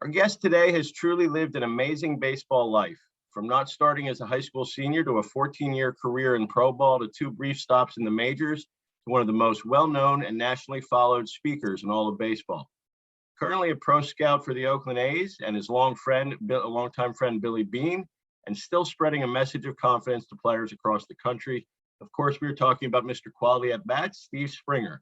Our guest today has truly lived an amazing baseball life, from not starting as a high school senior to a 14-year career in pro ball to 2 brief stops in the majors to one of the most well-known and nationally followed speakers in all of baseball. Currently a pro scout for the Oakland A's and his longtime friend Billy Beane, and still spreading a message of confidence to players across the country. Of course, we're talking about Mr. Quality at Bats, Steve Springer.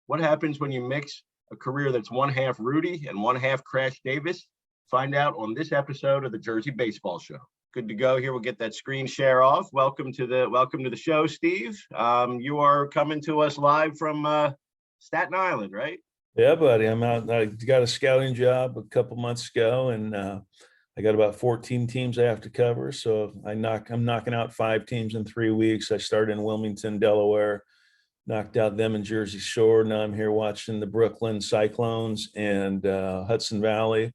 What happens when you mix a career that's one half Rudy and one half Crash Davis? Find out on this episode of the Jersey Baseball Show. Good to go here. We'll get that screen share off. Welcome to the show, Steve. You are coming to us live from Staten Island, right? Yeah, buddy. I'm out. I got a scouting job a couple months ago, and I got about 14 teams I have to cover. So I'm knocking out 5 teams in 3 weeks. I started in Wilmington, Delaware, knocked out them in Jersey Shore. Now I'm here watching the Brooklyn Cyclones and Hudson Valley.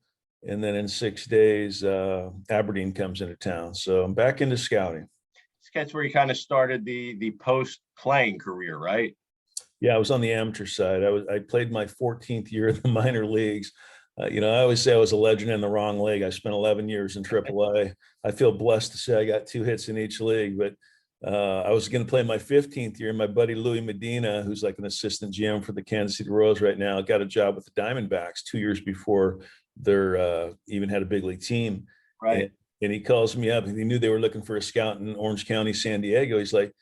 And then in 6 days, Aberdeen comes into town. So I'm back into scouting. That's where you kind of started the post-playing career, right? Yeah, I was on the amateur side. I played my 14th year in the minor leagues. I always say I was a legend in the wrong league. I spent 11 years in AAA. I feel blessed to say I got 2 hits in each league, but I was going to play my 15th year. My buddy Louis Medina, who's like an assistant GM for the Kansas City Royals right now, got a job with the Diamondbacks 2 years before they're even had a big league team. Right. And he calls me up, and he knew they were looking for a scout in Orange County, San Diego. He's like,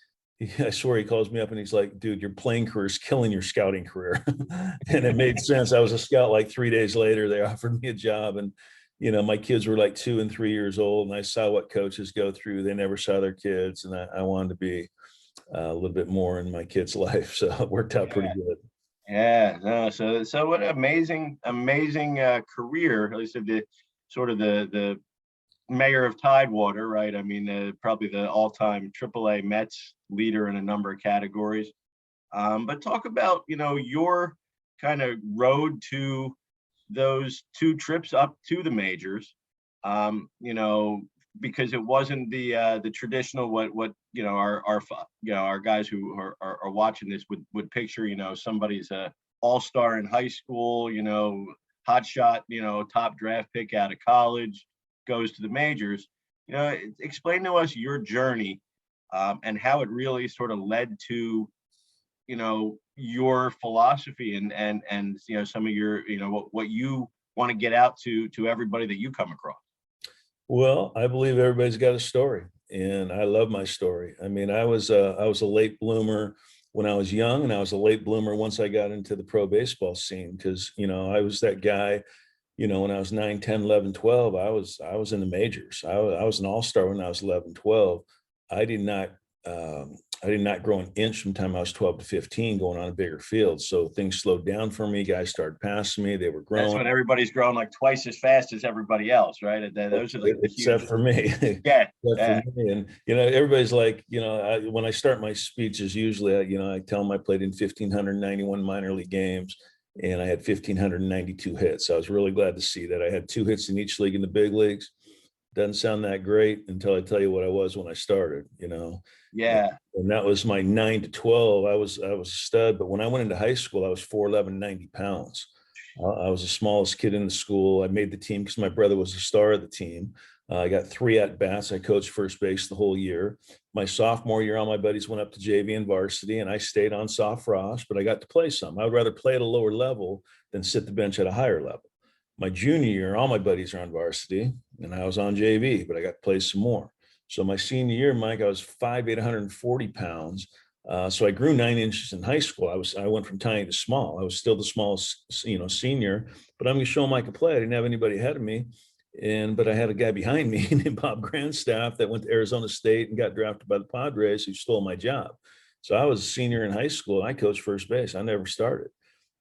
I swear, he calls me up and he's like, dude, your playing career is killing your scouting career. And it made sense. I was a scout. Like 3 days later, they offered me a job, and my kids were like 2 and 3 years old, and I saw what coaches go through. They never saw their kids, and I wanted to be a little bit more in my kids' life. So it worked out pretty good. Yeah. No, so what an amazing career. At least the sort of the mayor of Tidewater, right? I mean, probably the all-time AAA Mets leader in a number of categories. But talk about, your kind of road to those 2 trips up to the majors, because it wasn't the traditional what our guys who are watching this would picture, somebody's a all-star in high school, hot shot, top draft pick out of college, goes to the majors. Explain to us your journey and how it really sort of led to your philosophy and some of your what you want to get out to everybody that you come across. Well, I believe everybody's got a story, and I love my story. I mean, I was a late bloomer when I was young, and I was a late bloomer once I got into the pro baseball scene, because I was that guy. When I was 9, 10, 11, 12, I was in the majors. I was an all-star when I was 11, 12. I did not grow an inch from the time I was 12 to 15 going on a bigger field. So things slowed down for me. Guys started passing me. They were growing. That's when everybody's growing like twice as fast as everybody else, right? Those are like except for me. Yeah. For me. And, everybody's like, when I start my speeches, usually, I tell them I played in 1,591 minor league games, and I had 1,592 hits. I was really glad to see that. I had 2 hits in each league in the big leagues. Doesn't sound that great until I tell you what I was when I started, Yeah. And that was my 9 to 12. I was a stud, but when I went into high school, I was 4'11", 90 pounds. I was the smallest kid in the school. I made the team because my brother was the star of the team. I got 3 at-bats. I coached first base the whole year. My sophomore year, all my buddies went up to JV and varsity, and I stayed on soft frost, but I got to play some. I would rather play at a lower level than sit the bench at a higher level. My junior year, all my buddies are on varsity, and I was on JV, but I got to play some more. So my senior year, Mike, I was 5'8", 140 pounds. So I grew 9 inches in high school. I went from tiny to small. I was still the smallest, senior, but I'm going to show them I could play. I didn't have anybody ahead of me. But I had a guy behind me named Bob Grandstaff that went to Arizona State and got drafted by the Padres, who stole my job. So I was a senior in high school, and I coached first base. I never started.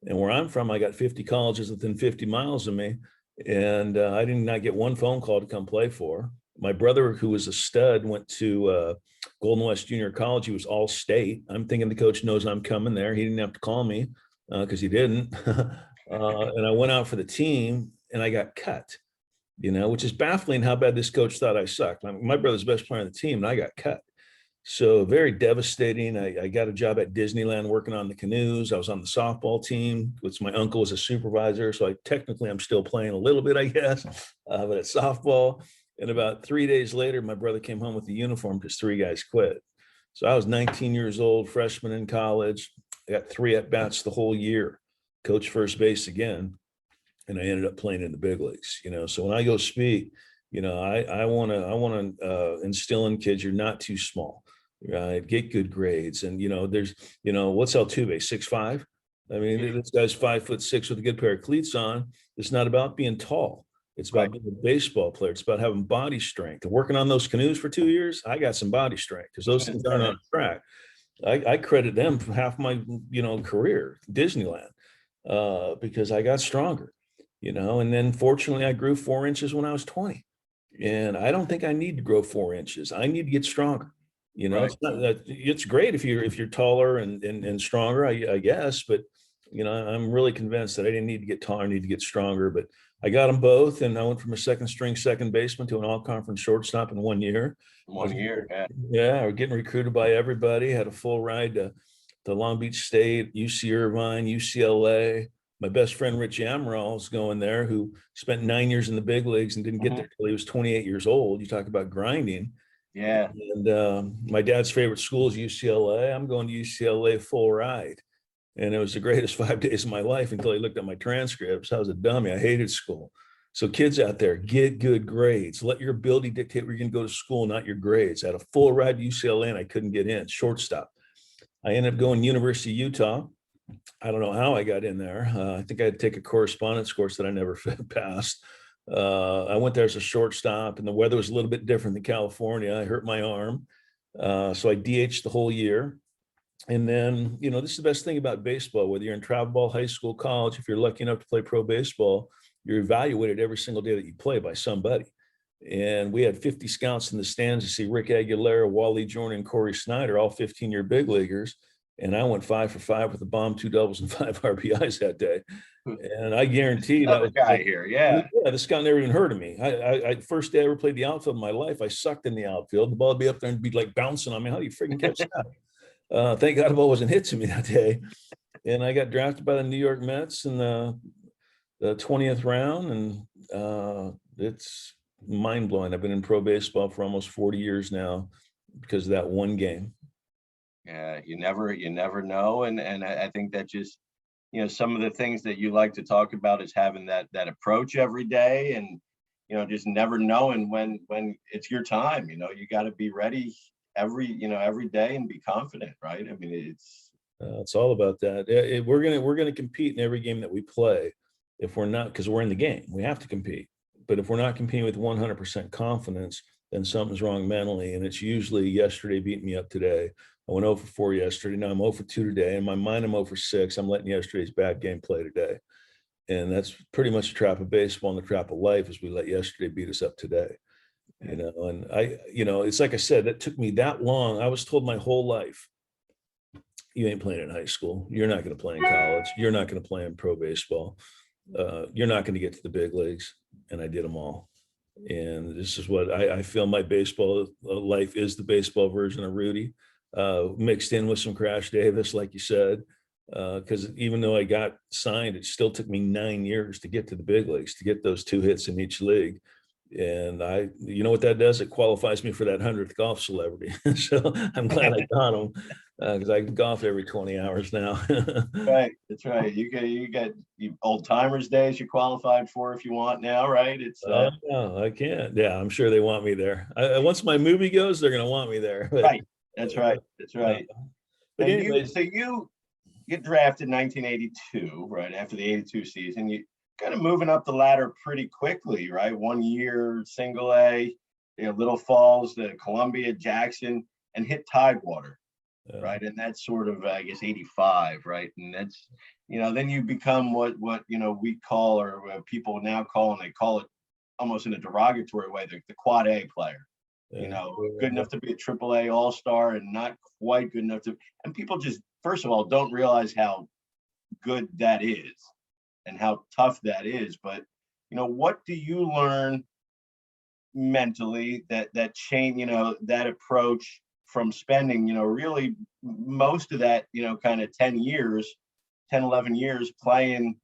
And where I'm from, I got 50 colleges within 50 miles of me. And I did not get one phone call to come play for. My brother, who was a stud, went to Golden West Junior College. He was all state. I'm thinking the coach knows I'm coming there. He didn't have to call me because he didn't. And I went out for the team, and I got cut. Which is baffling how bad this coach thought I sucked. My brother's the best player on the team, and I got cut. So very devastating. I got a job at Disneyland working on the canoes. I was on the softball team, which my uncle was a supervisor. So I'm still playing a little bit, I guess, but at softball. And about 3 days later, my brother came home with the uniform because three guys quit. So I was 19 years old, freshman in college. I got three at bats the whole year, coach first base again, and I ended up playing in the big leagues. So when I go speak, I want to instill in kids you're not too small. Get good grades, and there's what's Altuve 6'5". I mean, this guy's 5'6" with a good pair of cleats on. It's not about being tall. It's about being a baseball player. It's about having body strength. And working on those canoes for 2 years, I got some body strength because those things aren't on track. I credit them for half my career, Disneyland, because I got stronger. And then fortunately I grew 4 inches when I was 20. And I don't think I need to grow 4 inches. I need to get stronger. It's not that it's great if you're taller and stronger, I guess, but I'm really convinced that I didn't need to get taller, I need to get stronger. But I got them both, and I went from a second string second baseman to an all-conference shortstop in 1 year. 1 year, yeah. Yeah, we're getting recruited by everybody. Had a full ride to Long Beach State, UC Irvine, UCLA. My best friend Rich Amaral is going there, who spent 9 years in the big leagues and didn't get there until he was 28 years old. You talk about grinding. Yeah. And my dad's favorite school is UCLA. I'm going to UCLA full ride. And it was the greatest 5 days of my life until I looked at my transcripts. I was a dummy. I hated school. So kids out there, get good grades. Let your ability dictate where you're going to go to school, not your grades. I had a full ride to UCLA and I couldn't get in, shortstop. I ended up going to University of Utah. I don't know how I got in there. I think I had to take a correspondence course that I never passed. I went there as a shortstop, and the weather was a little bit different than California. I hurt my arm. So I DH'd the whole year. And then, this is the best thing about baseball, whether you're in travel ball, high school, college, if you're lucky enough to play pro baseball, you're evaluated every single day that you play by somebody. And we had 50 scouts in the stands to see Rick Aguilera, Wally Jordan, and Corey Snyder, all 15-year big leaguers. And I went 5 for 5 with a bomb, 2 doubles, and 5 RBIs that day. And I guaranteed I was guy here. Yeah. The scout never even heard of me. I first day I ever played the outfield in my life, I sucked in the outfield. The ball would be up there and be like bouncing on me. How do you freaking catch that? Thank God the ball wasn't hit to me that day. And I got drafted by the New York Mets in the 20th round. And it's mind blowing. I've been in pro baseball for almost 40 years now because of that one game. Yeah, you never know. And I think that just, some of the things that you like to talk about is having that approach every day, and, just never knowing when it's your time. You got to be ready every day and be confident, right? I mean, it's all about that. We're gonna compete in every game that we play. If we're not, because we're in the game, we have to compete. But if we're not competing with 100% confidence, then something's wrong mentally. And it's usually yesterday beat me up today. I went 0 for 4 yesterday. Now I'm 0 for 2 today. In my mind, I'm 0 for 6. I'm letting yesterday's bad game play today. And that's pretty much the trap of baseball and the trap of life, is we let yesterday beat us up today. And it's like I said, that took me that long. I was told my whole life, you ain't playing in high school. You're not going to play in college. You're not going to play in pro baseball. You're not going to get to the big leagues. And I did them all. And this is what I feel my baseball life is, the baseball version of Rudy, mixed in with some Crash Davis, like you said, because even though I got signed, it still took me 9 years to get to the big leagues, to get those 2 hits in each league. And you know what that does? It qualifies me for that 100th golf celebrity. So I'm glad I got them, because I can golf every 20 hours now. Right. That's right. You get old timers days you qualified for if you want now, right? It's no, I can't. Yeah, I'm sure they want me there. Once my movie goes, they're going to want me there. But, right. That's right. That's right. But anyways, you get drafted in 1982, right after the 82 season. You kind of moving up the ladder pretty quickly, right? 1 year single A, Little Falls, the Columbia, Jackson, and hit Tidewater, right? And that's sort of, I guess, 85, right? And that's, then you become what we call, or people now call, and they call it almost in a derogatory way, the quad A player. Good enough to be a triple A all-star and not quite good enough to, and people just, first of all, don't realize how good that is and how tough that is. But, what do you learn mentally that change, that approach from spending, really most of that, kind of 10 years, 10, 11 years playing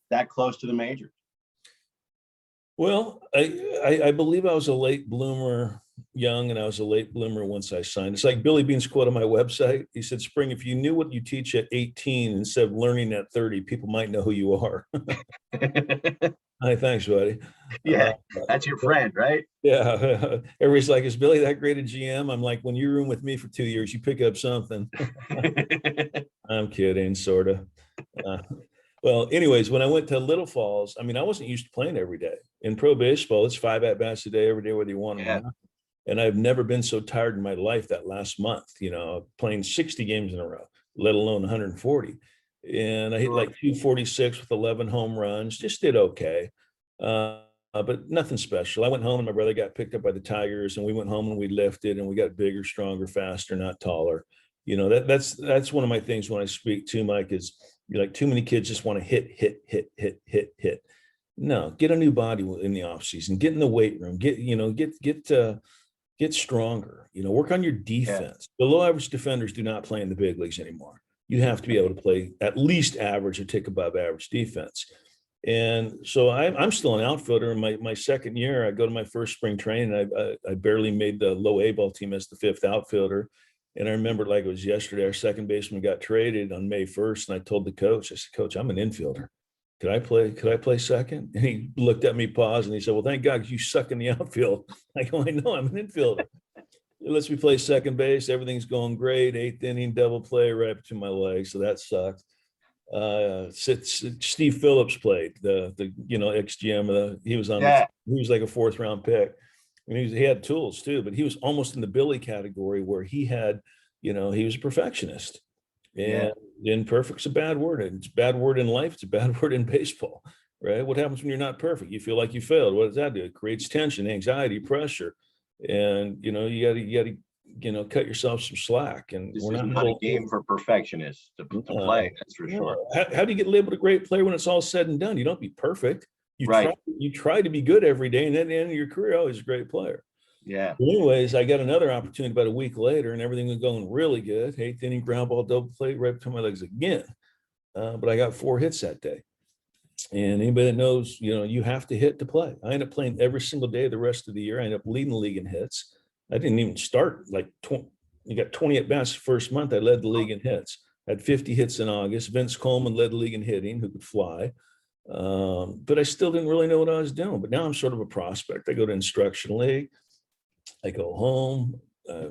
that close to the majors? Well, I believe I was a late bloomer young, and I was a late bloomer once I signed. It's like Billy Bean's quote on my website. He said, Spring, if you knew what you teach at 18 instead of learning at 30, people might know who you are. Hi, thanks, buddy. Yeah, that's your friend, right? Yeah. Everybody's like, is Billy that great a GM? I'm like, when you room with me for 2 years, you pick up something. I'm kidding, sort of. Uh, well, anyways, when I went to Little Falls, I mean, I wasn't used to playing every day. In pro baseball, it's 5 at-bats a day, every day, whether you want them or not. And I've never been so tired in my life that last month, playing 60 games in a row, let alone 140. And I hit like 246 with 11 home runs, just did okay. But nothing special. I went home and my brother got picked up by the Tigers, and we went home and we lifted and we got bigger, stronger, faster, not taller. That's one of my things when I speak to Mike is you're like, too many kids just want to hit. No, get a new body in the off season, get in the weight room, get stronger, work on your defense. Yeah. Below average defenders do not play in the big leagues anymore. You have to be able to play at least average or take above average defense. And so I'm still an outfielder. In my second year, I go to my first spring training. I barely made the low A ball team as the 5th outfielder. And I remember like it was yesterday, our second baseman got traded on May 1st. And I told the coach, I said, Coach, I'm an infielder. Could I play second? And he looked at me, paused, and he said, well, thank God, because you suck in the outfield. I go, I know, I'm an infielder. It lets me play second base. Everything's going great. 8th inning, double play right between my legs. So that sucked. Steve Phillips played the ex-GM. He was on, he was like a 4th round pick. And he had tools too, but he was almost in the Billy category where he had, he was a perfectionist. And imperfect's a bad word. It's a bad word in life. It's a bad word in baseball, right? What happens when you're not perfect? You feel like you failed. What does that do? It creates tension, anxiety, pressure. And, you got to cut yourself some slack. And this is not a game for perfectionists to play. That's for sure. How do you get labeled a great player when it's all said and done? You don't be perfect. You try to be good every day, and at the end of your career, always a great player. Yeah. Anyways, I got another opportunity about a week later, and everything was going really good. 8th inning, ground ball, double play, right between my legs again. But I got 4 hits that day. And anybody that knows, you have to hit to play. I ended up playing every single day the rest of the year. I ended up leading the league in hits. I didn't even start you got 20 at bats the first month. I led the league in hits. I had 50 hits in August. Vince Coleman led the league in hitting, who could fly. But I still didn't really know what I was doing. But now I'm sort of a prospect. I go to instructional league. I go home.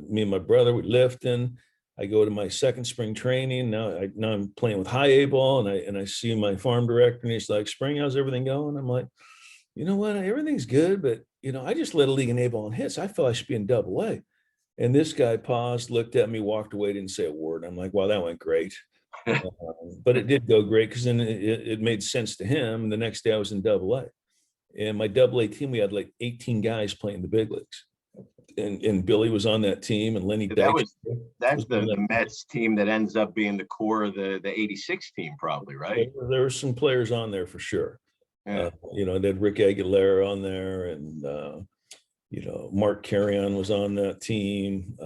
Me and my brother, we lifting. I go to my second spring training. Now I'm playing with high A ball, and I see my farm director, and he's like, Spring, how's everything going? I'm like, you know what? Everything's good, but I just led a league in A ball and hits. I felt I should be in double A. And this guy paused, looked at me, walked away, didn't say a word. I'm like, wow, that went great. But it did go great because then it made sense to him. And the next day I was in double A. And my double A team, we had like 18 guys playing the big leagues. And Billy was on that team, and Lenny That's the Mets team that ends up being the core of the 86 team, probably, right? There were some players on there for sure. Yeah. They had Rick Aguilera on there, and Mark Carrion was on that team.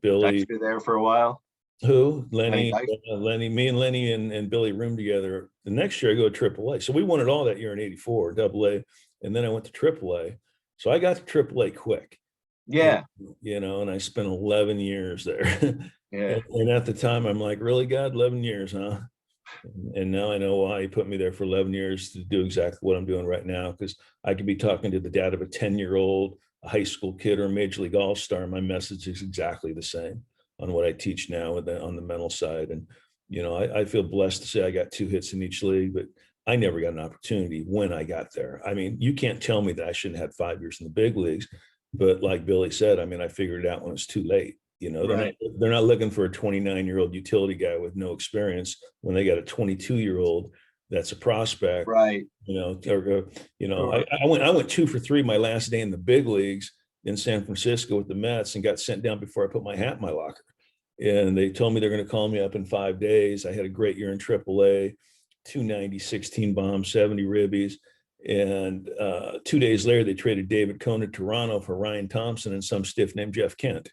Billy Dexter there for a while. Who? Lenny, me and Lenny and Billy roomed together. The next year I go to AAA. So we won it all that year in 84, AA. And then I went to AAA. So I got to AAA quick. Yeah. And I spent 11 years there. Yeah. And at the time I'm like, really, God, 11 years, huh? And now I know why he put me there for 11 years to do exactly what I'm doing right now, because I could be talking to the dad of a 10-year-old, a high school kid, or a major league all-star. My message is exactly the same on what I teach now on the mental side. And, I feel blessed to say I got 2 hits in each league, but I never got an opportunity when I got there. I mean, you can't tell me that I shouldn't have 5 years in the big leagues, but like Billy said, I mean, I figured it out when it's too late. They're not looking for a 29-year-old utility guy with no experience when they got a 22-year-old that's a prospect. Right. I went 2 for 3 my last day in the big leagues in San Francisco with the Mets, and got sent down before I put my hat in my locker. And they told me they're going to call me up in 5 days. I had a great year in AAA, 290, 16 bombs, 70 ribbies. And 2 days later, they traded David Cone to Toronto for Ryan Thompson and some stiff named Jeff Kent.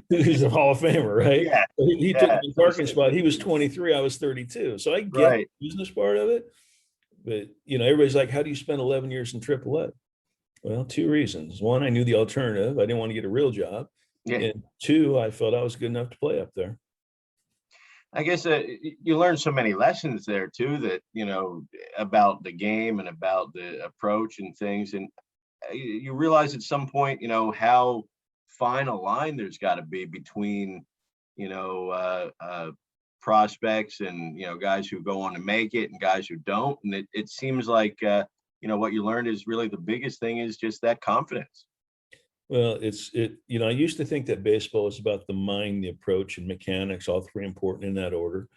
He's a Hall of Famer, right? Yeah, He took yeah, the so parking spot. He was 23, I was 32. So I get right. the business part of it. But, everybody's like, how do you spend 11 years in AAA? Well, two reasons. One, I knew the alternative. I didn't want to get a real job. Yeah, And two, I felt I was good enough to play up there. I guess you learn so many lessons there too, that about the game and about the approach and things, and you realize at some point, how fine a line there's got to be between, you know, uh, uh, prospects and guys who go on to make it and guys who don't, and it seems like what you learned is really the biggest thing is just that confidence. Well, I used to think that baseball was about the mind, the approach, and mechanics, all three important in that order.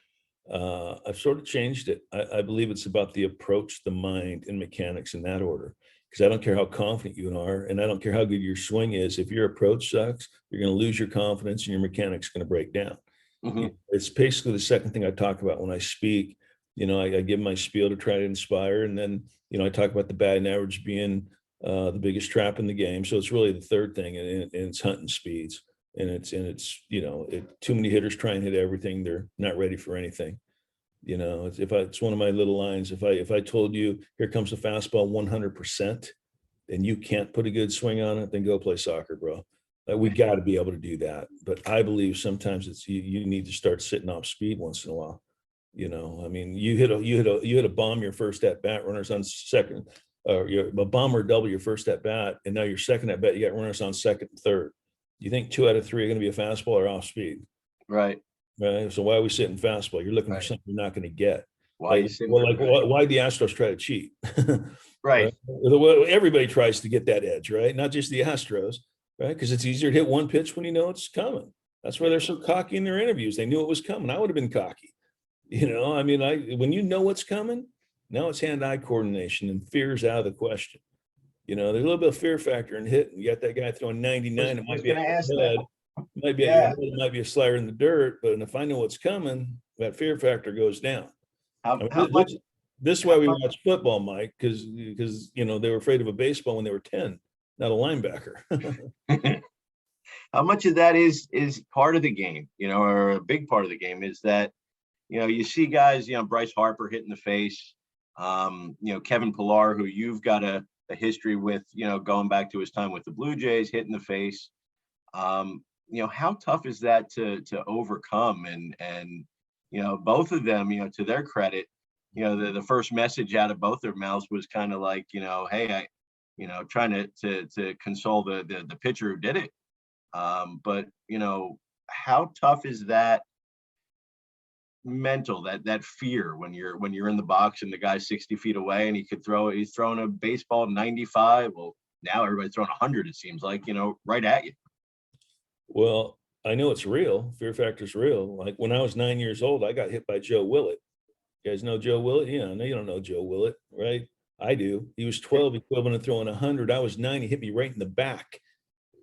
I've sort of changed it. I believe it's about the approach, the mind, and mechanics in that order. Because I don't care how confident you are, and I don't care how good your swing is. If your approach sucks, you're going to lose your confidence, and your mechanics going to break down. Hmm. It's basically the second thing I talk about when I speak. I give my spiel to try to inspire, and then I talk about the batting average being the biggest trap in the game. So it's really the third thing, and it's hunting speeds, and too many hitters try and hit everything. They're not ready for anything. It's one of my little lines. If I told you here comes a fastball 100%, and you can't put a good swing on it, then go play soccer, bro. We got to be able to do that. But I believe sometimes it's you need to start sitting off speed once in a while. I mean, you hit a bomb your first at bat, runners on second, or a bomb or double your first at bat, and now your second at bat, you got runners on second and third. You think 2 out of 3 are going to be a fastball or off speed, Right, right? So why are we sitting fastball? You're looking for right. something you're not going to get. Why Like, you sitting well, for like why the Astros try to cheat? right? Right? Well, everybody tries to get that edge, right? Not just the Astros, right? Because it's easier to hit one pitch when you know it's coming. That's why they're so cocky in their interviews. They knew it was coming. I would have been cocky. I mean, when you know what's coming, now it's hand-eye coordination, and fear's out of the question. There's a little bit of fear factor in hitting. You got that guy throwing 99. It Was might be at going to your ask that. head. It might be at your Yeah. head. It might be a slider in the dirt. But if I know what's coming, that fear factor goes down. How I mean, how much this is how why we much watch football, Mike, because they were afraid of a baseball when they were 10, not a linebacker. how much of that is part of the game, or a big part of the game is that you see guys, Bryce Harper hit in the face, Kevin Pillar, who you've got a history with, going back to his time with the Blue Jays, hit in the face. How tough is that to overcome? And both of them, to their credit, the first message out of both their mouths was kind of like, hey, trying to console the pitcher who did it. But how tough is that mental, that fear when you're in the box and the guy's 60 feet away and he's throwing a baseball 95. Well, now everybody's throwing 100, it seems like, right at you. Well, I know it's real. Fear factor's real. Like when I was 9 years old, I got hit by Joe Willett. You guys know Joe Willett? Yeah, no, you don't know Joe Willett, right? I do. He was 12, equivalent of throwing 100. I was 9. He hit me right in the back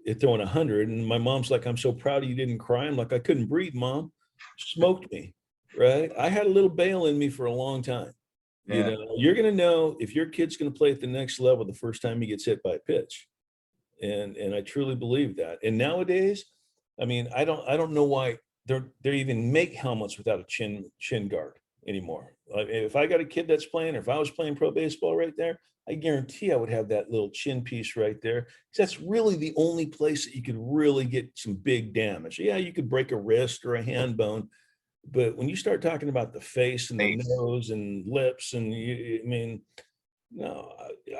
at throwing 100. And my mom's like, I'm so proud of you didn't cry. I'm like, I couldn't breathe, Mom. Smoked me, right? I had a little bail in me for a long time. Yeah. You're going to know if your kid's going to play at the next level the first time he gets hit by a pitch. And I truly believe that. And nowadays, I mean, I don't know why they even make helmets without a chin guard anymore. If I got a kid that's playing, or if I was playing pro baseball right there, I guarantee I would have that little chin piece right there. Because that's really the only place that you could really get some big damage. Yeah, you could break a wrist or a hand bone, but when you start talking about the face and the Face. nose and lips, and I mean, no,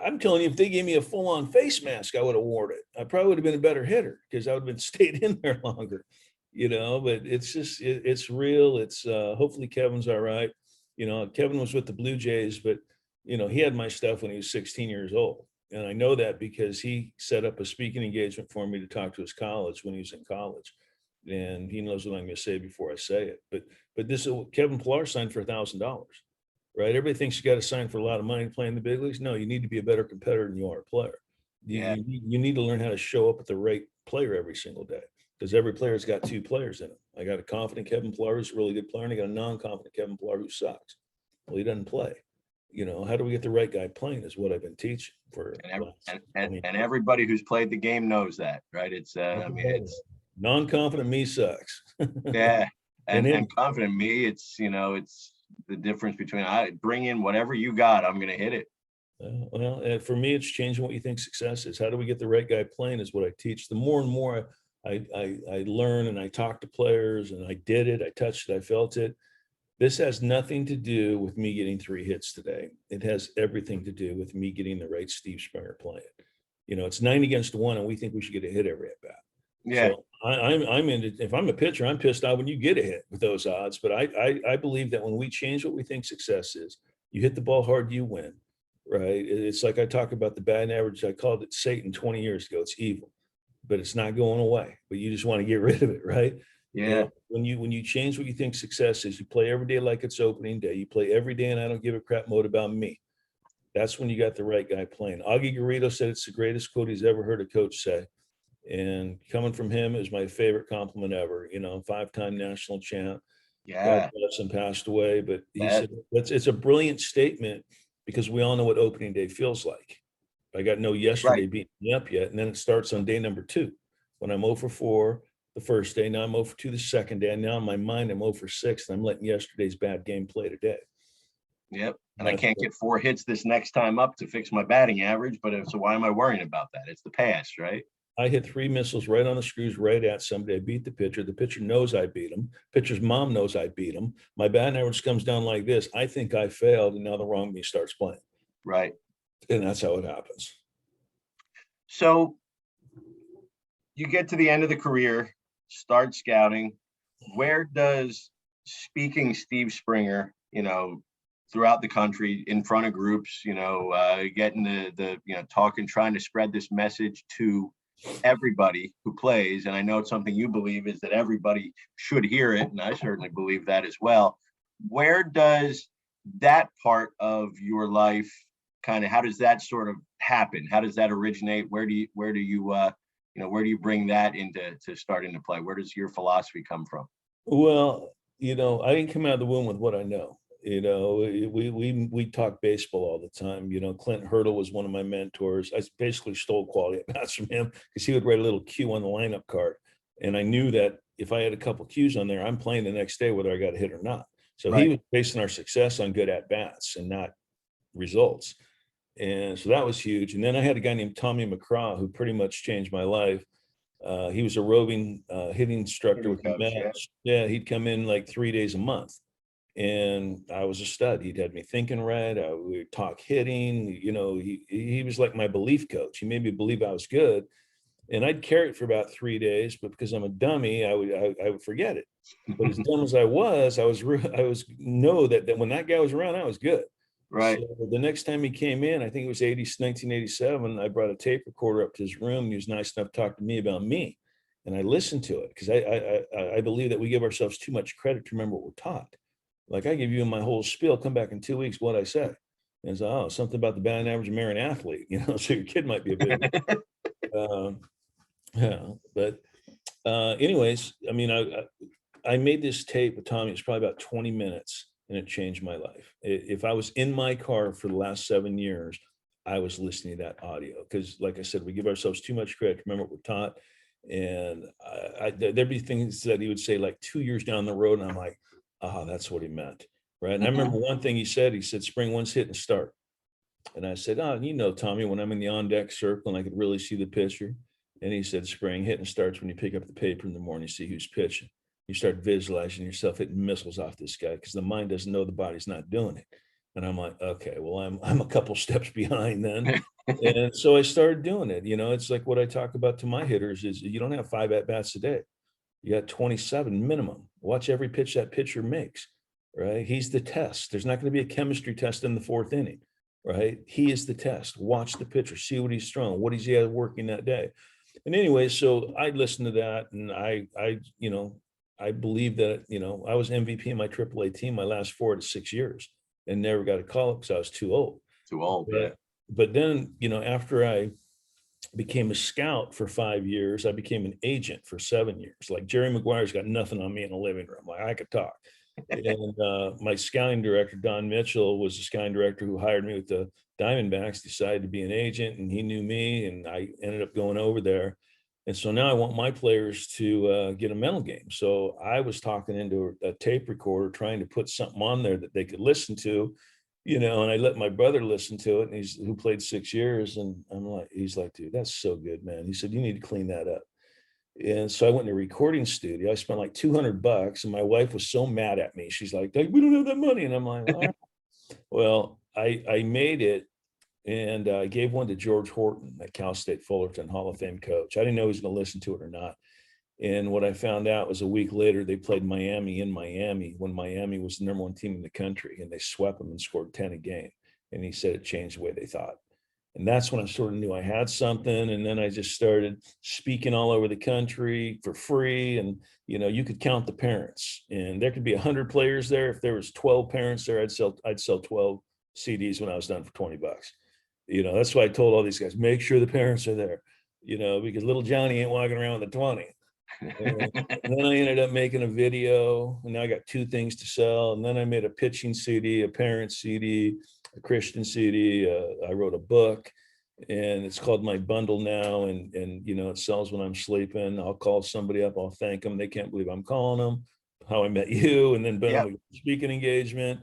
I'm telling you, if they gave me a full-on face mask, I would have worn it. I probably would have been a better hitter because I would have been stayed in there longer, but it's just, it's real. It's hopefully Kevin's all right. Kevin was with the Blue Jays, but he had my stuff when he was 16 years old. And I know that because he set up a speaking engagement for me to talk to his college when he was in college. And he knows what I'm going to say before I say it. But this is Kevin Pillar signed for $1,000. Right? Everybody thinks you got to sign for a lot of money to play in the big leagues. No, you need to be a better competitor than you are a player. Yeah. You need to learn how to show up at the right player every single day, because every player's got 2 players in it. I got a confident Kevin Pillar who's a really good player, and I got a non-confident Kevin Pillar who sucks. Well, he doesn't play. how do we get the right guy playing is what I've been teaching for And, the last and everybody who's played the game knows that, right? It's, I mean, years. it's, Non-confident me sucks. yeah. And then, And confident me, it's, it's the difference between I bring in whatever you got, I'm going to hit it. well, for me, it's changing what you think success is. How do we get the right guy playing is what I teach. The more and more I learn and I talk to players and I did it, I touched it, I felt it. This has nothing to do with me getting 3 hits today. It has everything to do with me getting the right Steve Springer playing. It's 9 against 1, and we think we should get a hit every at bat. Yeah. So I'm in. If I'm a pitcher, I'm pissed off when you get a hit with those odds. But I believe that when we change what we think success is, you hit the ball hard, you win, right? It's like I talk about the batting average. I called it Satan 20 years ago. It's evil, but it's not going away. But you just want to get rid of it, right? Yeah. When you change what you think success is, you play every day like it's opening day. You play every day, and I don't give a crap mode about me. That's when you got the right guy playing. Augie Garrido said it's the greatest quote he's ever heard a coach say. And coming from him is my favorite compliment ever. 5-time national champ. God Yeah. bless him, passed away. But he That, said it's a brilliant statement because we all know what opening day feels like. I got no yesterday right. beating me up yet. And then it starts on day number 2 when I'm 0 for 4 the first day. Now I'm 0 for 2 the second day. And now in my mind, I'm 0 for 6. And I'm letting yesterday's bad game play today. Yep. And I can't get 4 hits this next time up to fix my batting average. But so why am I worrying about that? It's the past, right? I hit 3 missiles right on the screws, right at somebody. I beat the pitcher. The pitcher knows I beat him. Pitcher's mom knows I beat him. My batting average comes down like this. I think I failed, and now the wrong me starts playing. Right. And that's how it happens. So you get to the end of the career, start scouting. Where does speaking Steve Springer, throughout the country in front of groups, getting the talking, trying to spread this message to everybody who plays, and I know it's something you believe is that everybody should hear it, and I certainly believe that as well. Where does that part of your life how does that sort of happen? How does that originate? Where do you bring that into starting to play? Where does your philosophy come from? Well, I didn't come out of the womb with what I know. We talk baseball all the time. Clint Hurdle was one of my mentors. I basically stole quality at bats from him because he would write a little cue on the lineup card. And I knew that if I had a couple cues on there, I'm playing the next day, whether I got a hit or not. So Right. He was basing our success on good at bats and not results. And so that was huge. And then I had a guy named Tommy McCraw who pretty much changed my life. He was a roving hitting instructor with the Mets. Yeah, he'd come in like 3 days a month. And I was a stud. He'd had me thinking right. We would talk hitting. He was like my belief coach. He made me believe I was good. And I'd carry it for about 3 days, but because I'm a dummy, I would forget it. But as dumb as I was know that when that guy was around, I was good. Right. So the next time he came in, I think it was 1987, I brought a tape recorder up to his room. He was nice enough to talk to me about me. And I listened to it because I believe that we give ourselves too much credit to remember what we're taught. Like I give you my whole spiel, come back in 2 weeks, what I say. And so, something about the batting average of marrying an athlete, so your kid might be a bit. Yeah, but anyways, I mean, I made this tape with Tommy. It's probably about 20 minutes. And it changed my life. If I was in my car for the last 7 years, I was listening to that audio because, like I said, we give ourselves too much credit to remember what we're taught. And there'd be things that he would say like 2 years down the road, and I'm like, that's what he meant, right? And I remember one thing he said, spring one's hit and start. And I said, Tommy, when I'm in the on deck circle and I could really see the pitcher. And he said, spring hitting starts when you pick up the paper in the morning, see who's pitching. You start visualizing yourself hitting missiles off this guy because the mind doesn't know the body's not doing it. And I'm like, okay, well, I'm a couple steps behind then. And so I started doing it. It's like what I talk about to my hitters is you don't have 5 at-bats a day. You got 27 minimum. Watch every pitch that pitcher makes, right? He's the test. There's not going to be a chemistry test in the 4th inning, right? He is the test. Watch the pitcher, see what he's throwing, what he working that day. And anyway, so I listened to that and I believe that, I was MVP in my AAA team my last 4 to 6 years and never got a call up because I was too old. Too old, yeah. But then, after I became a scout for 5 years, I became an agent for 7 years. Like Jerry Maguire's got nothing on me in the living room. Like I could talk. And my scouting director, Don Mitchell, was the scouting director who hired me with the Diamondbacks, decided to be an agent, and he knew me, and I ended up going over there. And so now I want my players to get a mental game. So I was talking into a tape recorder, trying to put something on there that they could listen to, and I let my brother listen to it, and who played 6 years. And he's like, dude, that's so good, man. He said, you need to clean that up. And so I went to a recording studio. I spent like $200, and my wife was so mad at me. She's like, we don't have that money. And I'm like, all right. Well, I made it, and I gave one to George Horton at Cal State Fullerton, Hall of Fame coach. I didn't know he was going to listen to it or not. And what I found out was a week later, they played Miami in Miami when Miami was the #1 team in the country, and they swept them and scored 10 a game. And he said it changed the way they thought. And that's when I sort of knew I had something. And then I just started speaking all over the country for free. And, you could count the parents, and there could be 100 players there. If there was 12 parents there, I'd sell 12 CDs when I was done for $20. That's why I told all these guys, make sure the parents are there, because little Johnny ain't walking around with a 20. And then I ended up making a video, and now I got 2 things to sell. And then I made a pitching CD, a parent CD, a Christian CD. I wrote a book, and it's called My Bundle now. And it sells when I'm sleeping. I'll call somebody up, I'll thank them. They can't believe I'm calling them. How I met you, and then boom, Yeah. speaking engagement.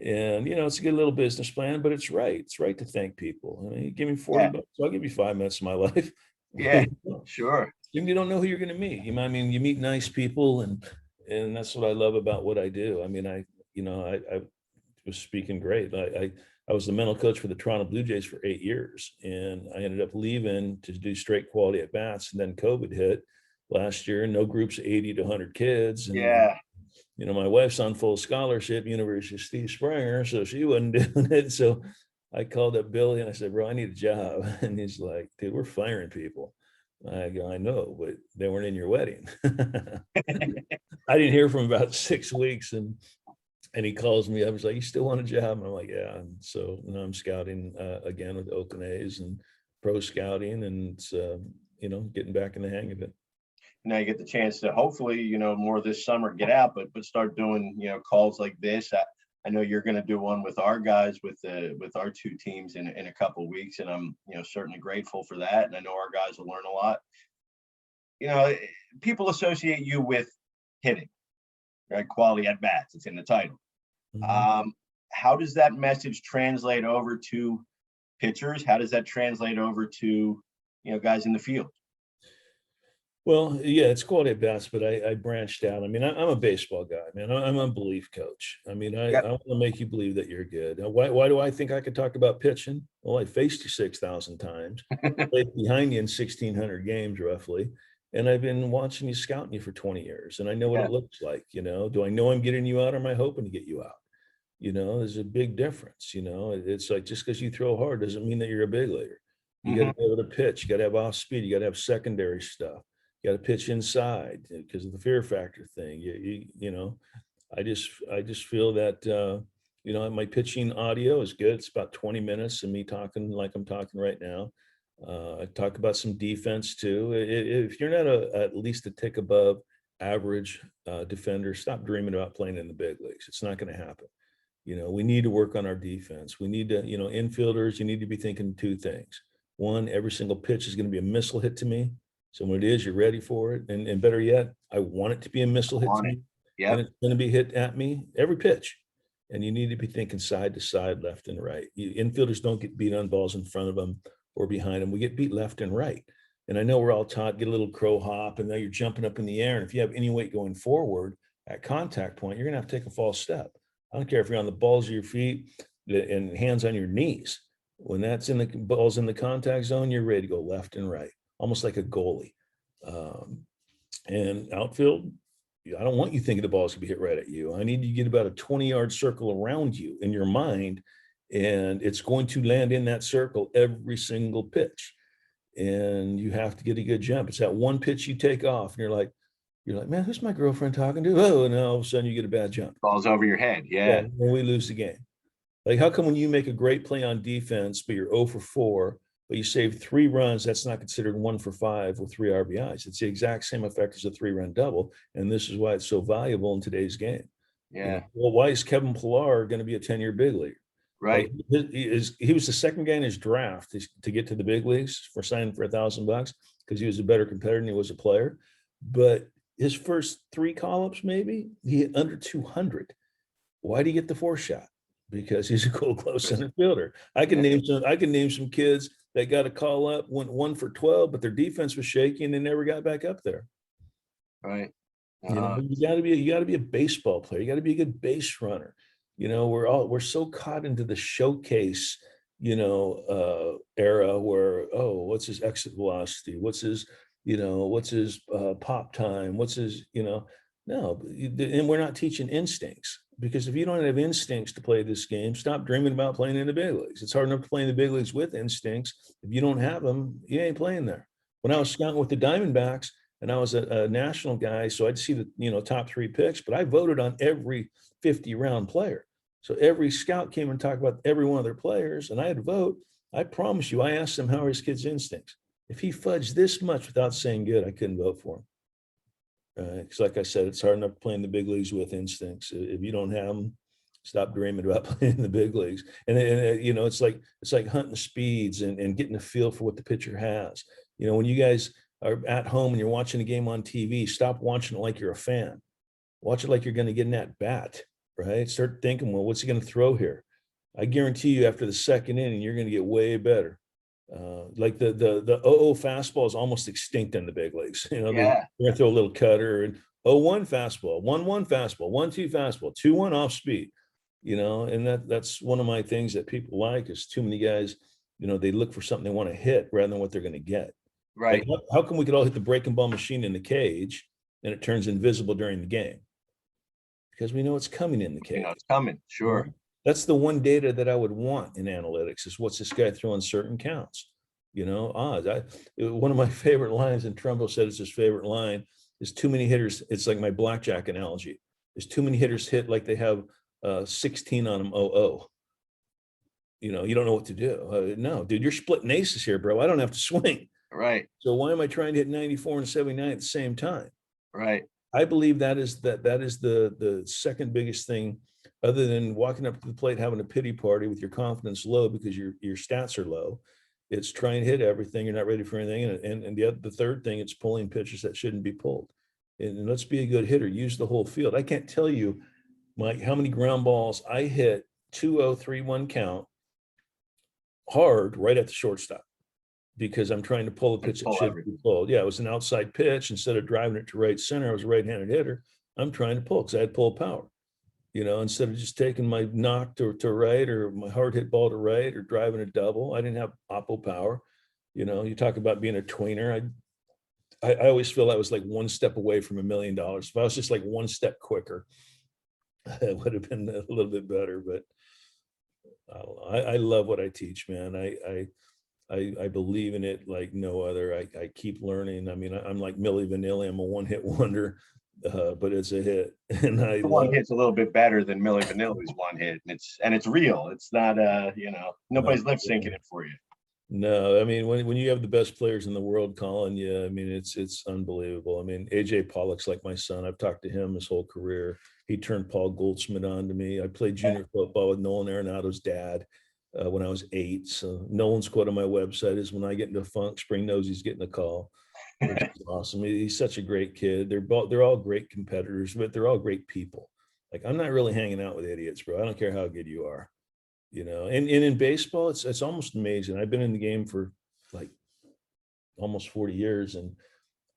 And it's a good little business plan, but it's right. It's right to thank people. I mean, you give me $40, I'll give you 5 minutes of my life. Yeah, sure. You don't know who you're going to meet. You meet nice people, and that's what I love about what I do. I mean, I was speaking great. I was the mental coach for the Toronto Blue Jays for 8 years, and I ended up leaving to do straight quality at bats. And then COVID hit last year, and no groups of 80 to 100 kids. And, Yeah. my wife's on full scholarship, University of Steve Springer, so she wasn't doing it. So I called up Billy and I said, bro, I need a job. And he's like, dude, we're firing people. I go, I know, but they weren't in your wedding. I didn't hear from about 6 weeks, and he calls me up. He's like, you still want a job? And I'm like, yeah. And so now I'm scouting again with Oakland A's and pro scouting, and it's, getting back in the hang of it. Now you get the chance to hopefully, more this summer get out, but start doing, calls like this. I know you're going to do one with our guys with our 2 teams in a couple of weeks, and I'm certainly grateful for that. And I know our guys will learn a lot. People associate you with hitting, right? Quality at bats. It's in the title. Mhm. How does that message translate over to pitchers? How does that translate over to guys in the field? Well, yeah, it's quality at bats, but I branched out. I mean, I'm a baseball guy, man. I'm a belief coach. I mean, I Yep. want to make you believe that you're good. Why do I think I could talk about pitching? Well, I faced you 6,000 times, played behind you in 1,600 games roughly, and I've been watching you, scouting you for 20 years, and I know what Yeah. it looks like. Do I know I'm getting you out, or am I hoping to get you out? There's a big difference. It's like, just because you throw hard doesn't mean that you're a big leaguer. You got to be able to pitch. You got to have off speed. You got to have secondary stuff. You got to pitch inside because of the fear factor thing. I just feel that my pitching audio is good. It's about 20 minutes of me talking like I'm talking right now. I talk about some defense too. If you're not at least a tick above average defender, stop dreaming about playing in the big leagues. It's not going to happen. We need to work on our defense. We need to, infielders, you need to be thinking 2 things. One, every single pitch is going to be a missile hit to me. So when it is, you're ready for it. And better yet, I want it to be a missile hit to me. Yeah. And it's going to be hit at me every pitch. And you need to be thinking side to side, left and right. Infielders don't get beat on balls in front of them or behind them. We get beat left and right. And I know we're all taught, get a little crow hop, and now you're jumping up in the air. And if you have any weight going forward at contact point, you're going to have to take a false step. I don't care if you're on the balls of your feet and hands on your knees. When that's in the balls in the contact zone, you're ready to go left and right, almost like a goalie. And outfield, I don't want you thinking the ball's gonna be hit right at you. I need you to get about a 20-yard circle around you in your mind, and it's going to land in that circle every single pitch. And you have to get a good jump. It's that one pitch you take off, and you're like, man, who's my girlfriend talking to? Oh, and then all of a sudden you get a bad jump. Balls over your head. Yeah, Yeah. and we lose the game. Like, how come when you make a great play on defense, but you're 0 for 4, but you save 3 runs, that's not considered 1 for 5 with 3 RBIs? It's the exact same effect as a 3-run double. And this is why it's so valuable in today's game. Yeah. Well, why is Kevin Pillar going to be a 10-year big league? Right. Like, he was the second guy in his draft to get to the big leagues for signing for $1,000 because he was a better competitor than he was a player. But his first 3 call-ups, maybe he hit under 200. Why did he get the 4 shot? Because he's a cool close center fielder. I can name some kids that got a call up, went 1 for 12, but their defense was shaky and they never got back up there. Right. You got to be a baseball player. You got to be a good base runner. We're so caught into the showcase, era where, oh, what's his exit velocity? What's his pop time? What's his, no, and we're not teaching instincts, because if you don't have instincts to play this game, stop dreaming about playing in the big leagues. It's hard enough to play in the big leagues with instincts. If you don't have them, you ain't playing there. When I was scouting with the Diamondbacks, and I was a national guy, so I'd see the top 3 picks, but I voted on every 50-round player. So every scout came and talked about every one of their players, and I had to vote. I promise you, I asked them, how are his kids' instincts? If he fudged this much without saying good, I couldn't vote for him. Because like I said, it's hard enough playing the big leagues with instincts. If you don't have them, stop dreaming about playing in the big leagues. And it's like hunting speeds and getting a feel for what the pitcher has. When you guys are at home and you're watching a game on TV, stop watching it like you're a fan. Watch it like you're going to get in that bat, right? Start thinking, well, what's he going to throw here? I guarantee you, after the second inning, you're going to get way better. Like the 0-0 fastball is almost extinct in the big leagues. They're going to throw a little cutter, and 0-1 fastball, 1-1 fastball, 1-2 fastball, 2-1 off speed. And that's one of my things that people like, is too many guys, they look for something they want to hit rather than what they're going to get. Right. Like, how come we could all hit the breaking ball machine in the cage and it turns invisible during the game? Because we know it's coming in the cage. It's coming. Sure. That's the one data that I would want in analytics, is what's this guy throwing certain counts, odds. One of my favorite lines, and Trumbo said it's his favorite line, is too many hitters. It's like my blackjack analogy. There's too many hitters hit like they have 16 on them, 0-0. You don't know what to do. No, dude, you're splitting aces here, bro. I don't have to swing. Right. So why am I trying to hit 94 and 79 at the same time? Right. I believe that is the second biggest thing, other than walking up to the plate, having a pity party with your confidence low because your stats are low. It's trying to hit everything. You're not ready for anything. And the third thing, it's pulling pitches that shouldn't be pulled. And let's be a good hitter. Use the whole field. I can't tell you, Mike, how many ground balls I hit 2-0, 3-1 count hard right at the shortstop, because I'm trying to pull a pitch that should be pulled. Yeah, it was an outside pitch. Instead of driving it to right center, I was a right-handed hitter. I'm trying to pull because I had pull power. Instead of just taking my knock to right, or my hard hit ball to right, or driving a double, I didn't have oppo power. You talk about being a tweener. I always feel I was like one step away from $1 million. If I was just like one step quicker, it would have been a little bit better. But I love what I teach, man. I believe in it like no other. I keep learning. I mean, I'm like Milli Vanilli. I'm a one-hit wonder, but it's a hit. And one hit's a little bit better than Milli Vanilli's one hit, and it's real. It's not nobody's lip syncing it for you. No, I mean, when you have the best players in the world calling you, I mean, it's unbelievable. I mean, AJ Pollock's like my son. I've talked to him his whole career. He turned Paul Goldschmidt on to me. I played junior football with Nolan Arenado's dad when I was 8. So Nolan's quote on my website is, when I get into funk, Spring knows he's getting a call. Which is awesome. He's such a great kid. They're all great competitors, but they're all great people. Like, I'm not really hanging out with idiots, bro. I don't care how good you are. And in baseball, it's almost amazing. I've been in the game for like almost 40 years, and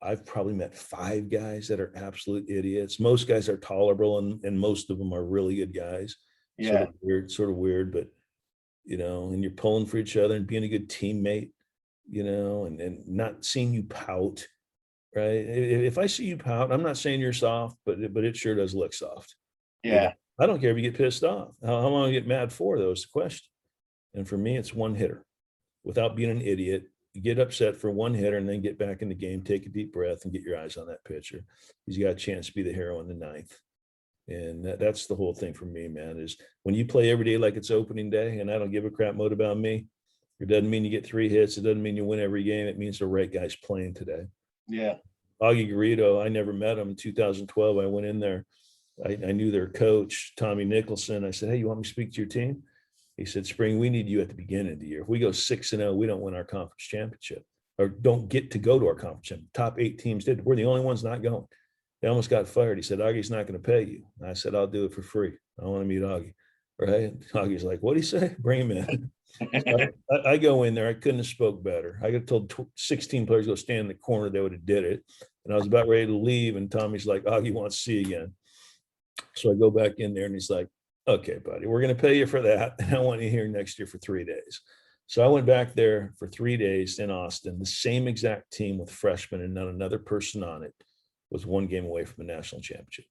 I've probably met 5 guys that are absolute idiots. Most guys are tolerable, and most of them are really good guys. Yeah. Sort of weird, but and you're pulling for each other and being a good teammate, and not seeing you pout, right? If I see you pout, I'm not saying you're soft, but it sure does look soft. Yeah. I don't care if you get pissed off. How long you get mad for, though, is the question. And for me, it's one hitter. Without being an idiot, you get upset for one hitter and then get back in the game, take a deep breath, and get your eyes on that pitcher. He's got a chance to be the hero in the 9th. And that's the whole thing for me, man, is when you play every day like it's opening day, and I don't give a crap mote about me, it doesn't mean you get 3 hits. It doesn't mean you win every game. It means the right guy's playing today. Yeah. Augie Garrido, I never met him in 2012. I went in there I knew their coach, Tommy Nicholson. I said, hey, you want me to speak to your team? He said, Spring, we need you at the beginning of the year. If we go 6-0, we don't win our conference championship or don't get to go to our conference championship. Top 8 teams did. We're the only ones not going. They almost got fired. He said, Augie's not going to pay you. And I said, I'll do it for free. I want to meet Augie. Right. Augie's like, what'd he say? Bring him in. So I go in there. I couldn't have spoke better. I got told 16 players go stand in the corner. They would have did it. And I was about ready to leave. And Tommy's like, Augie wants to see you again. So I go back in there and he's like, okay, buddy, we're going to pay you for that. And I want you here next year for 3 days. So I went back there for 3 days in Austin, the same exact team with freshmen and not another person on it was 1 game away from the national championship.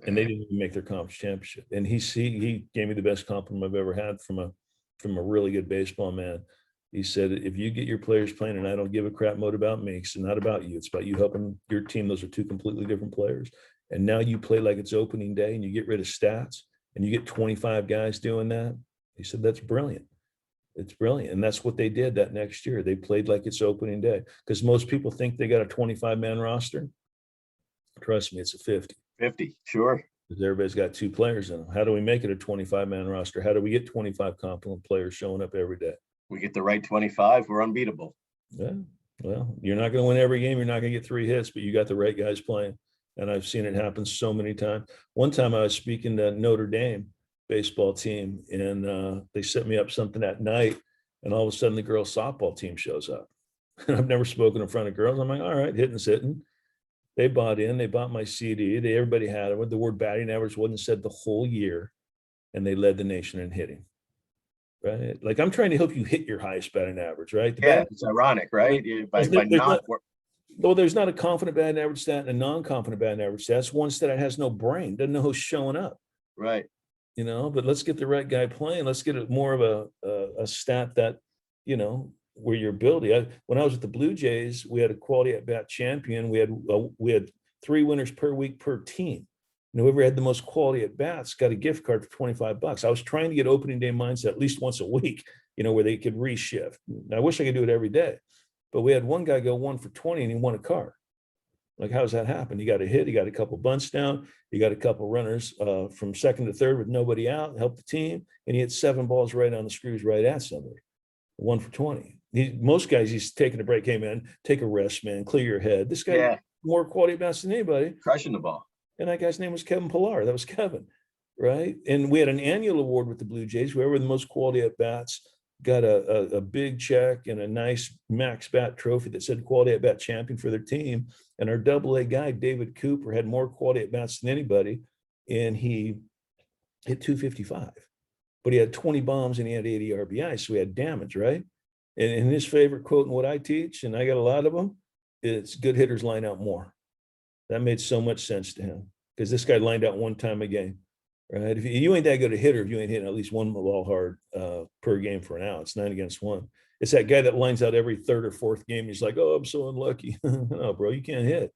And they didn't even make their conference championship. And he gave me the best compliment I've ever had from a really good baseball man. He said, if you get your players playing, and I don't give a crap mote about me, it's not about you. It's about you helping your team. Those are 2 completely different players. And now you play like it's opening day and you get rid of stats and you get 25 guys doing that. He said, that's brilliant. It's brilliant. And that's what they did that next year. They played like it's opening day because most people think they got a 25-man roster. Trust me, it's a 50. 50, sure. Because everybody's got 2 players in them. How do we make it a 25-man roster? How do we get 25 competent players showing up every day? We get the right 25, we're unbeatable. Yeah. Well, you're not going to win every game. You're not going to get 3 hits, but you got the right guys playing. And I've seen it happen so many times. One time I was speaking to Notre Dame baseball team, and they set me up something at night, and all of a sudden the girls softball team shows up. And I've never spoken in front of girls. I'm like, all right, hitting, sitting. They bought in. They bought my CD. Everybody had it. The word batting average wasn't said the whole year, and they led the nation in hitting. Right? Like I'm trying to help you hit your highest batting average, right? It's ironic, right? There's not a confident batting average stat and a non-confident batting average stat. That's one stat that has no brain, doesn't know who's showing up. Right. But let's get the right guy playing. Let's get it more of a stat that, where your ability. When I was with the Blue Jays, we had a quality at bat champion. We had 3 winners per week per team. Whoever had the most quality at bats got a gift card for $25. I was trying to get opening day mindset at least once a week, where they could reshift. I wish I could do it every day, but we had one guy go 1 for 20 and he won a car. Like, how does that happen? He got a hit. He got a couple bunts down. He got a couple runners from second to third with nobody out, helped the team. And he hit 7 balls right on the screws right at somebody. 1 for 20. Most guys, he's taking a break. Hey, man, take a rest, man. Clear your head. This guy more quality bats than anybody. Crushing the ball. And that guy's name was Kevin Pillar. That was Kevin, right? And we had an annual award with the Blue Jays. Whoever the most quality at bats got a big check and a nice max bat trophy that said quality at bat champion for their team. And our AA guy, David Cooper, had more quality at bats than anybody. And he hit 255, but he had 20 bombs and he had 80 RBI. So he had damage, right? And his favorite quote in what I teach, and I got a lot of them, it's good hitters line out more. That made so much sense to him because this guy lined out 1 time a game, right? If you ain't that good a hitter, if you ain't hitting at least 1 ball hard per game for an out, it's 9 against 1. It's that guy that lines out every 3rd or 4th game. He's like, oh, I'm so unlucky. No, bro, you can't hit.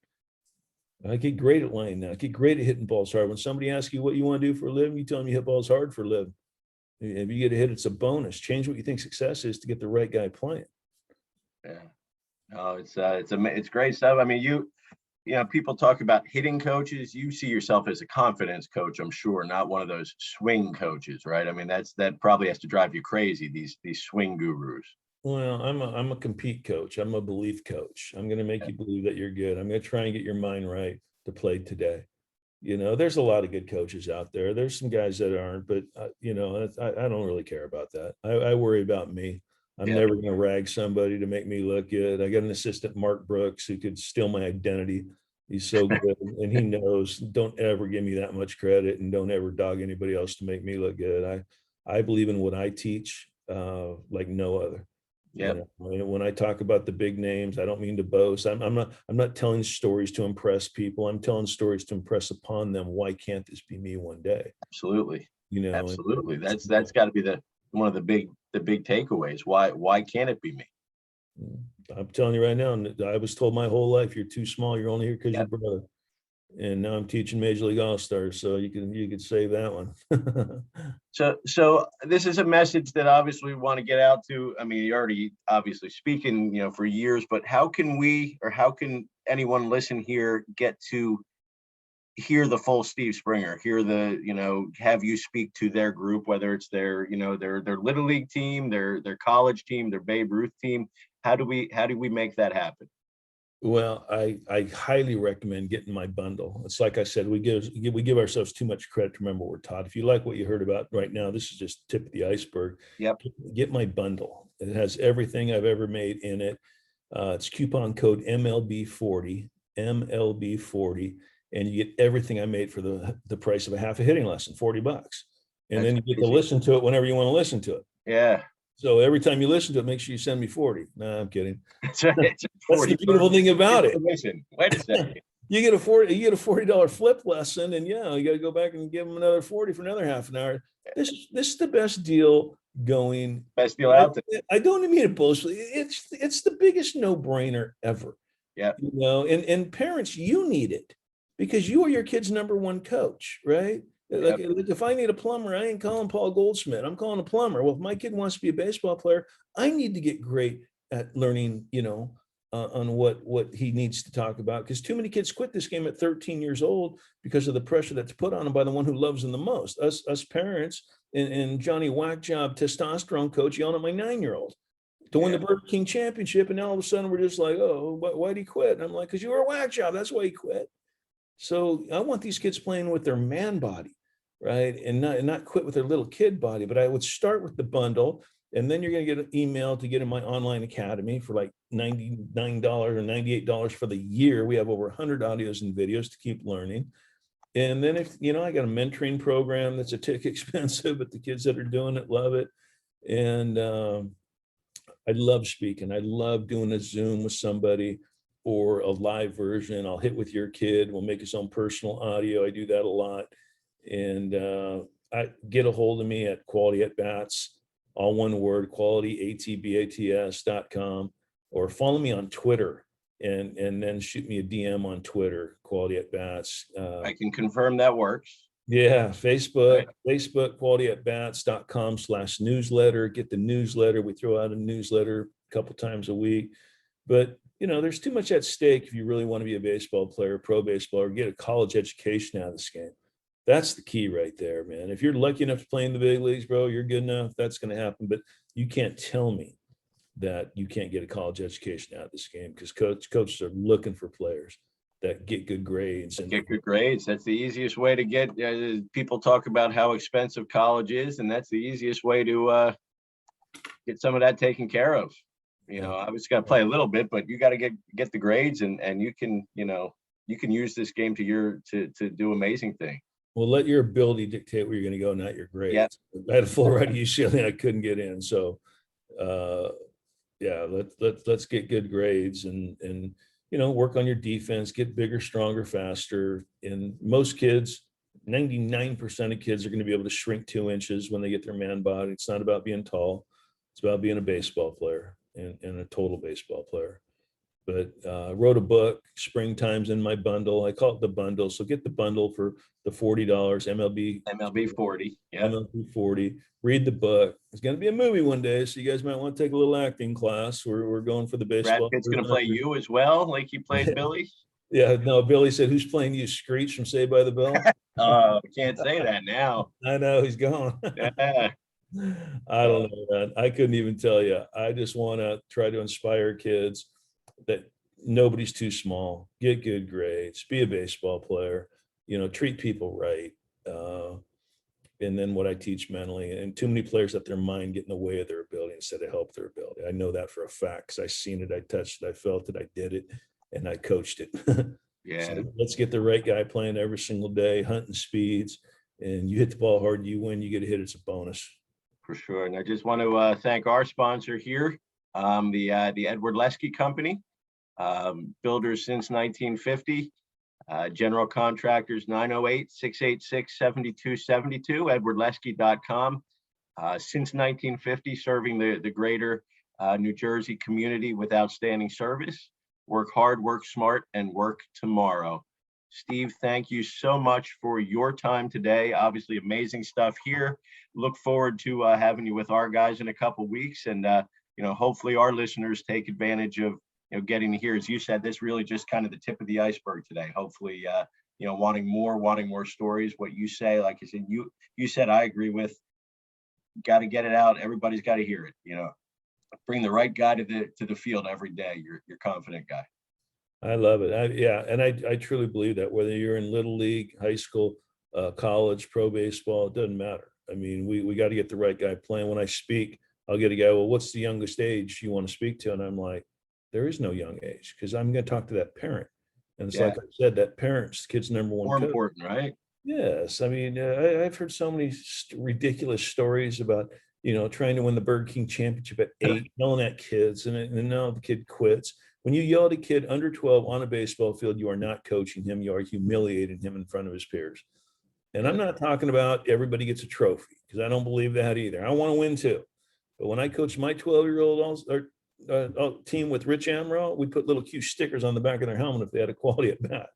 I get great at lining now. I get great at hitting balls hard. When somebody asks you what you want to do for a living, you tell them you hit balls hard for a living. If you get a hit, it's a bonus. Change what you think success is to get the right guy playing. Yeah. No, it's great stuff. I mean, people talk about hitting coaches. You see yourself as a confidence coach, I'm sure, not one of those swing coaches, right? I mean, that probably has to drive you crazy, these swing gurus. Well, I'm a compete coach. I'm a belief coach. I'm going to make you believe that you're good. I'm going to try and get your mind right to play today. There's a lot of good coaches out there. There's some guys that aren't, but I don't really care about that. I worry about me. I'm never going to rag somebody to make me look good. I got an assistant, Mark Brooks, who could steal my identity. He's so good. And he knows, don't ever give me that much credit and don't ever dog anybody else to make me look good. I believe in what I teach like no other. Yeah. When I talk about the big names, I don't mean to boast. I'm not telling stories to impress people. I'm telling stories to impress upon them. Why can't this be me one day? Absolutely. Absolutely. That's got to be one of the big takeaways. Why can't it be me? I'm telling you right now, I was told my whole life, you're too small. You're only here because your brother. And now I'm teaching Major League All-Stars, so you could save that one. So this is a message that obviously we want to get out to. I mean, you're already obviously speaking, for years, but how can anyone listen here get to hear the full Steve Springer, hear the, have you speak to their group, whether it's their, their little league team, their college team, their Babe Ruth team. How do we make that happen? Well, I highly recommend getting my bundle. It's like I said, we give ourselves too much credit to remember what we're taught. If you like what you heard about right now, this is just tip of the iceberg. Yep. Get my bundle. It has everything I've ever made in it. It's coupon code MLB40, MLB40, and you get everything I made for the price of a half a hitting lesson, $40. And then you get to listen to it whenever you want to listen to it. Yeah. So every time you listen to it, make sure you send me 40. No, I'm kidding. That's right. That's the beautiful thing about it. Wait a second. You get a $40 flip lesson, and you got to go back and give them another 40 for another half an hour. This is the best deal going. Best deal out there. I don't mean it bullshit. It's the biggest no-brainer ever. Yeah. And parents, you need it because you are your kid's number one coach, right? Like if I need a plumber, I ain't calling Paul Goldschmidt. I'm calling a plumber. Well, if my kid wants to be a baseball player, I need to get great at learning, on what he needs to talk about. Because too many kids quit this game at 13 years old because of the pressure that's put on them by the one who loves them the most. Us parents and Johnny Whack Job testosterone coach yelling at my 9-year-old to win the Burger King championship. And now all of a sudden we're just like, oh, why'd he quit? And I'm like, because you were a whack job. That's why he quit. So I want these kids playing with their man body, right? And not quit with their little kid body. But I would start with the bundle, and then you're going to get an email to get in my online academy for like $99 or $98 for the year. We have over 100 audios and videos to keep learning. And then if, I got a mentoring program that's a tick expensive, but the kids that are doing it love it. And I love speaking. I love doing a Zoom with somebody or a live version. I'll hit with your kid. We'll make his own personal audio. I do that a lot. And I get a hold of me at Quality at Bats, all one word, qualityatbats.com, or follow me on Twitter and then shoot me a DM on Twitter, Quality at Bats. I can confirm that works. Yeah, Facebook, qualityatbats.com/newsletter. Get the newsletter. We throw out a newsletter a couple times a week. But there's too much at stake if you really want to be a baseball player, pro baseball, or get a college education out of this game. That's the key right there, man. If you're lucky enough to play in the big leagues, bro, you're good enough. That's going to happen. But you can't tell me that you can't get a college education out of this game, because coaches are looking for players that get good grades. And get good grades. That's the easiest way to get. People talk about how expensive college is, and that's the easiest way to get some of that taken care of. I was going to play a little bit, but you got to get the grades, and you can use this game to do amazing things. Well, let your ability dictate where you're going to go, not your grades. Yep. I had a full ride at UCLA, and I couldn't get in. So, let's get good grades and work on your defense, get bigger, stronger, faster. And most kids, 99% of kids are going to be able to shrink 2 inches when they get their man body. It's not about being tall. It's about being a baseball player and a total baseball player. But I wrote a book, Springtime's in my bundle. I call it the bundle. So get the bundle for the $40, MLB 40. Yeah. MLB 40. Read the book. It's going to be a movie one day, so you guys might want to take a little acting class. We're going for the baseball. Brad Pitt's going to play you as well, like he played Billy? Yeah, no, Billy said, who's playing you, Screech from Saved by the Bell? Oh, can't say that now. I know, he's gone. Yeah. I don't know, man. I couldn't even tell you. I just want to try to inspire kids that nobody's too small. Get good grades. Be a baseball player. Treat people right. And then what I teach mentally, and too many players let their mind get in the way of their ability instead of help their ability. I know that for a fact, because I seen it, I touched it, I felt it, I did it, and I coached it. Yeah. So let's get the right guy playing every single day, hunting speeds, and you hit the ball hard, you win, you get a hit, it's a bonus. For sure. And I just want to thank our sponsor here, the Edward Lesky Company, builders since 1950. General contractors 908-686-7272, edwardlesky.com. Since 1950, serving the greater New Jersey community with outstanding service. Work hard, work smart, and work tomorrow. Steve, thank you so much for your time today. Obviously, amazing stuff here. Look forward to having you with our guys in a couple weeks, and hopefully our listeners take advantage of getting to hear, as you said, this really just kind of the tip of the iceberg today. Hopefully wanting more stories. What you say, like I said, you said, I agree with. Got to get it out. Everybody's got to hear it. Bring the right guy to the field every day. You're confident guy. I love it. Yeah, and I truly believe that whether you're in little league, high school, college, pro baseball, it doesn't matter. I mean, we got to get the right guy playing. When I speak, I'll get a guy, well, what's the youngest age you want to speak to? And I'm like, there is no young age, because I'm going to talk to that parent. And it's like I said, that parent's kid's number one More coach. important, right? Yes. I mean, I've heard so many ridiculous stories about, trying to win the Burger King championship at 8, yelling at kids, and now the kid quits. When you yell at a kid under 12 on a baseball field, you are not coaching him. You are humiliating him in front of his peers. And I'm not talking about everybody gets a trophy, because I don't believe that either. I want to win too. But when I coached my 12-year-old team with Rich Amro, we put little cute stickers on the back of their helmet if they had a quality at bat.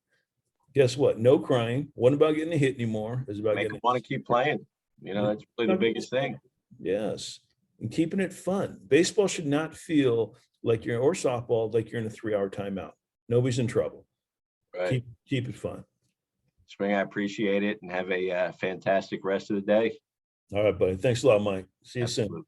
Guess what? No crying. Wasn't about getting a hit anymore. It was about getting want to keep playing. That's really the biggest thing. Yes. And keeping it fun. Baseball should not feel like or softball, like you're in a 3-hour timeout. Nobody's in trouble. Right. Keep it fun. Spring, I appreciate it, and have a fantastic rest of the day. All right, buddy. Thanks a lot, Mike. See you soon.